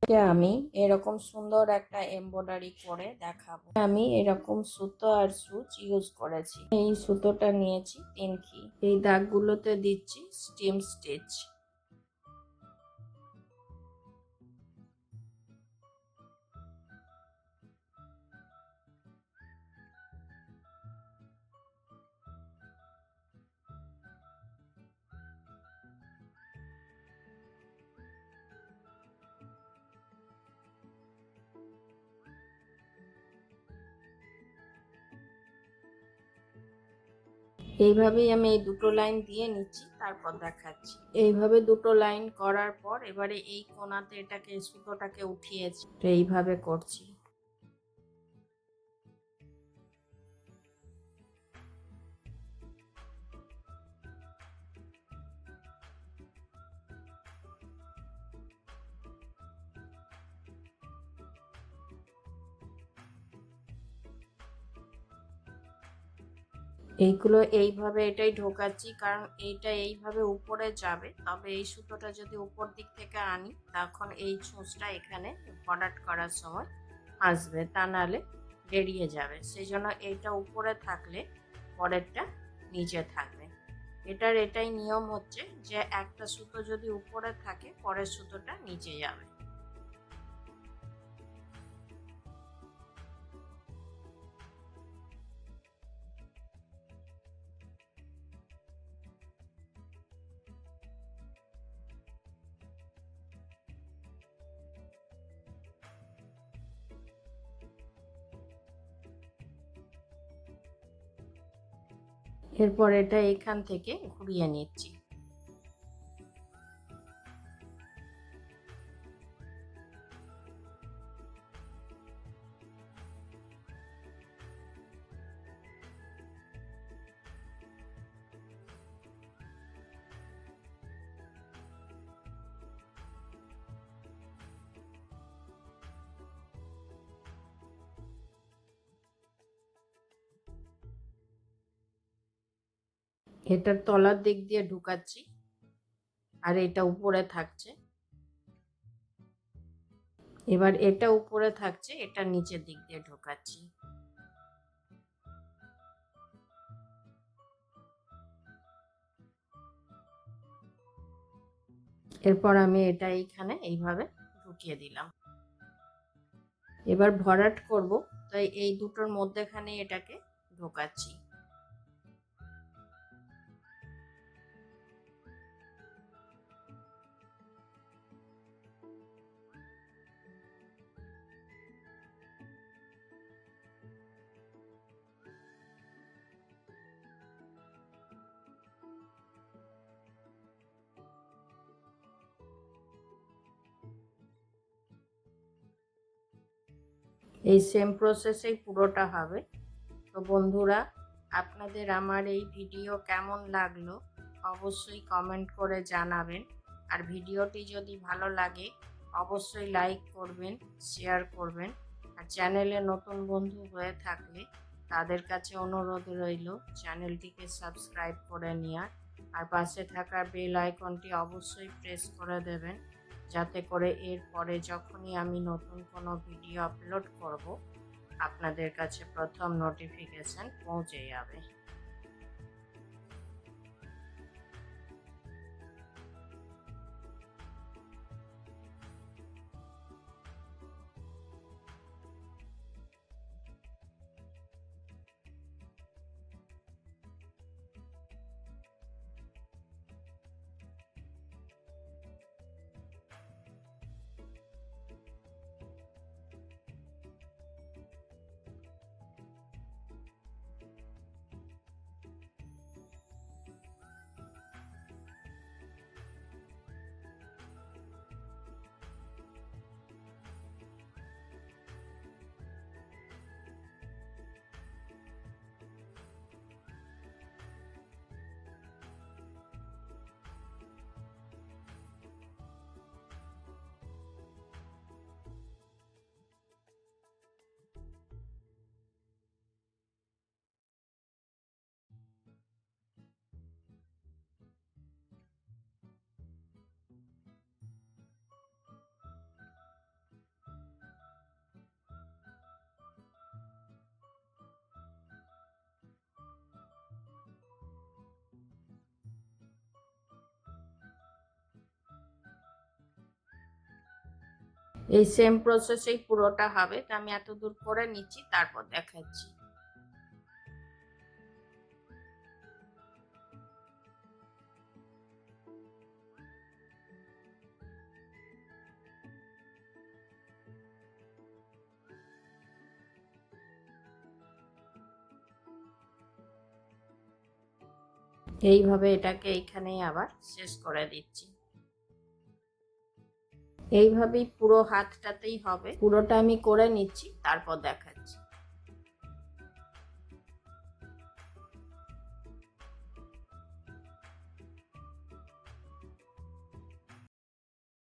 আমি এরকম সুন্দর একটা এমব্রয়ডারি করে দেখাবো। আমি এরকম সুতো আর সুচ ইউজ করেছি। এই সুতোটা নিয়েছি 3 এই দাগগুলোতে দিচ্ছি স্টিম স্টিচ। এইভাবেই আমি এই দুটো লাইন দিয়ে নিচ্ছি, তারপর দেখাচ্ছি। এইভাবে দুটো লাইন করার পর এবারে এই কোণাতে এটাকে সুতোটাকে উঠিয়েছি, তো এইভাবে করছি। এইগুলো এইভাবে এটাই ঢোকাচ্ছি, কারণ এইটা এইভাবে উপরে যাবে। তবে এই সুতোটা যদি উপর দিক থেকে আনি তখন এই ছুঁচটা এখানে ভরাট করার সময় আসবে, তা নাহলে বেরিয়ে যাবে। সেই জন্য এইটা উপরে থাকলে পরেরটা নিচে থাকবে। এটাই নিয়ম হচ্ছে যে একটা সুতো যদি উপরে থাকে পরের সুতোটা নিচে যাবে। এরপর এটা এখান থেকে ঘুরিয়ে নিচ্ছি। এটার তলার দিক দিয়ে ঢুকাচ্ছি আর এটা উপরে থাকছে। এবার এটা উপরে থাকছে, এটা নিচের দিক দিয়ে ঢোকাচ্ছি। এরপর আমি এটা এইখানে এইভাবে ঢুকিয়ে দিলাম। এবার ভরাট করব, তাই এই দুটোর মধ্যেখানে এটাকে ঢোকাচ্ছি। এই সেম প্রসেসেই পুরোটা হবে। তো বন্ধুরা, আপনাদের আমার এই ভিডিও কেমন লাগলো অবশ্যই কমেন্ট করে জানাবেন। আর ভিডিওটি যদি ভালো লাগে অবশ্যই লাইক করবেন, শেয়ার করবেন। আর চ্যানেলে নতুন বন্ধু হয়ে থাকলে তাদের কাছে অনুরোধ রইল চ্যানেলটিকে সাবস্ক্রাইব করে নেওয়ার। আর পাশে থাকা বেল আইকনটি অবশ্যই প্রেস করে দেবেন, যাতে করে এরপরে যখনই আমি নতুন কোনো ভিডিও আপলোড করব আপনাদের কাছে প্রথম নোটিফিকেশন পৌঁছে যাবে। এই সেম প্রসেসেই পুরোটা হবে, তো আমি এত দূর করে নিচ্ছি, তারপর দেখাচ্ছি। এইভাবে এটাকে এইখানেই আবার শেষ করে দিচ্ছি। এইভাবেই পুরো হাতটাতেই হবে, পুরোটা আমি করে নিচ্ছি, তারপর দেখাচ্ছি।